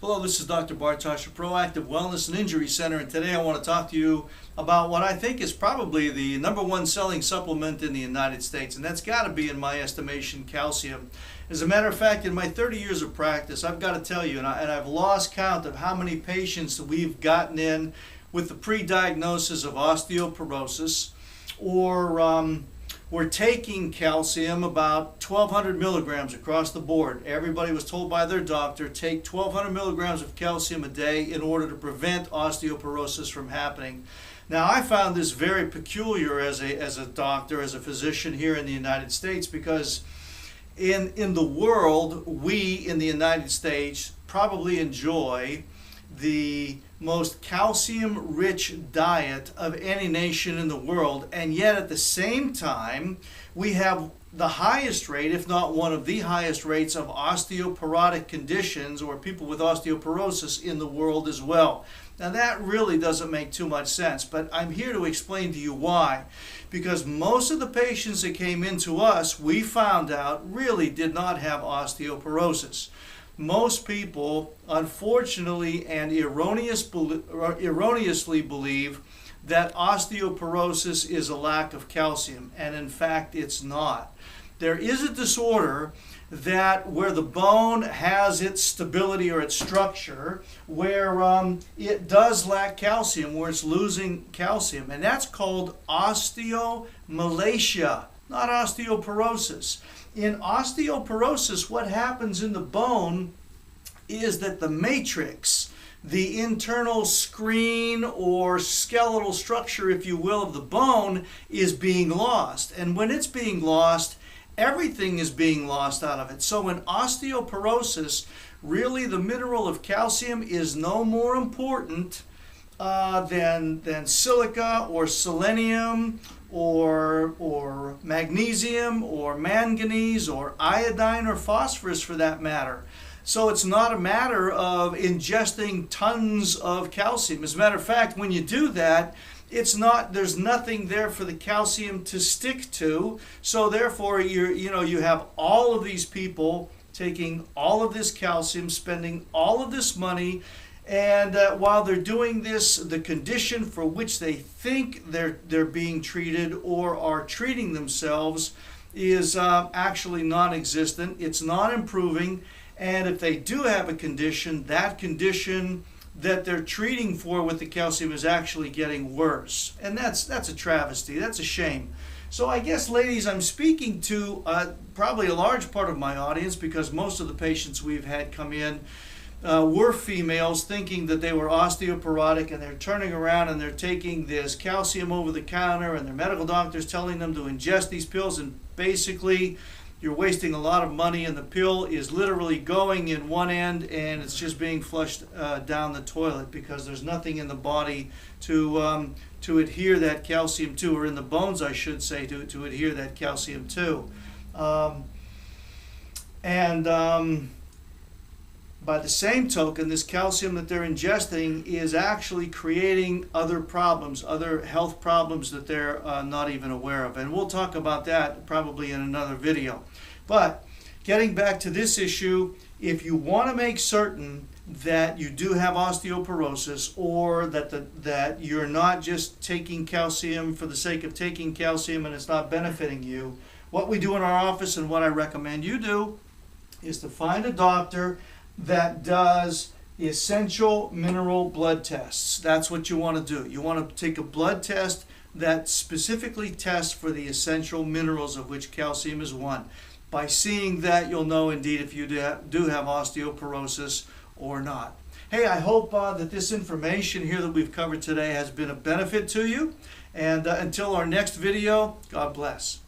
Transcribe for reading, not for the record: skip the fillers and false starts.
Hello, this is Dr. Bartosh of Proactive Wellness and Injury Center, and today I want to talk to you about what I think is probably the #1 selling supplement in the United States, and that's got to be, in my estimation, calcium. As a matter of fact, in my 30 years of practice, I've got to tell you, and I've lost count of how many patients we've gotten in with the pre-diagnosis of osteoporosis, or we're taking calcium about 1,200 milligrams across the board. Everybody was told by their doctor, take 1,200 milligrams of calcium a day in order to prevent osteoporosis from happening. Now, I found this very peculiar as a doctor, as a physician here in the United States, because in the world, we in the United States probably enjoy the most calcium-rich diet of any nation in the world, and yet at the same time we have the highest rate, if not one of the highest rates, of osteoporotic conditions or people with osteoporosis in the world as well. Now that really doesn't make too much sense, but I'm here to explain to you why. Because most of the patients that came into us, we found out, really did not have osteoporosis. Most people, unfortunately and erroneously believe that osteoporosis is a lack of calcium, and in fact it's not. There is a disorder where the bone has its stability or its structure, where it does lack calcium, where it's losing calcium, and that's called osteomalacia, not osteoporosis. In osteoporosis, what happens in the bone is that the matrix, the internal screen or skeletal structure, if you will, of the bone is being lost. And when it's being lost, everything is being lost out of it. So in osteoporosis, really the mineral of calcium is no more important than silica or selenium or magnesium or manganese or iodine or phosphorus for that matter. So it's not a matter of ingesting tons of calcium. As a matter of fact, when you do that, there's nothing there for the calcium to stick to. So therefore, you have all of these people taking all of this calcium, spending all of this money, and while they're doing this, the condition for which they think they're being treated or are treating themselves is actually non-existent. It's not improving, and if they do have a condition, that condition that they're treating for with the calcium is actually getting worse. And that's a travesty. That's a shame. So I guess, ladies, I'm speaking to probably a large part of my audience, because most of the patients we've had come in were females thinking that they were osteoporotic, and they're turning around and they're taking this calcium over the counter, and their medical doctor's telling them to ingest these pills, and basically you're wasting a lot of money, and the pill is literally going in one end and it's just being flushed down the toilet, because there's nothing in the body to adhere that calcium to, or in the bones I should say, to adhere that calcium to. By the same token, this calcium that they're ingesting is actually creating other problems, other health problems that they're not even aware of. And we'll talk about that probably in another video. But getting back to this issue, if you want to make certain that you do have osteoporosis, or that you're not just taking calcium for the sake of taking calcium and it's not benefiting you, what we do in our office and what I recommend you do is to find a doctor that does essential mineral blood tests. That's what you want to do. You want to take a blood test that specifically tests for the essential minerals, of which calcium is one. By seeing that, you'll know indeed if you do have osteoporosis or not. Hey, I hope that this information here that we've covered today has been a benefit to you. And until our next video, God bless.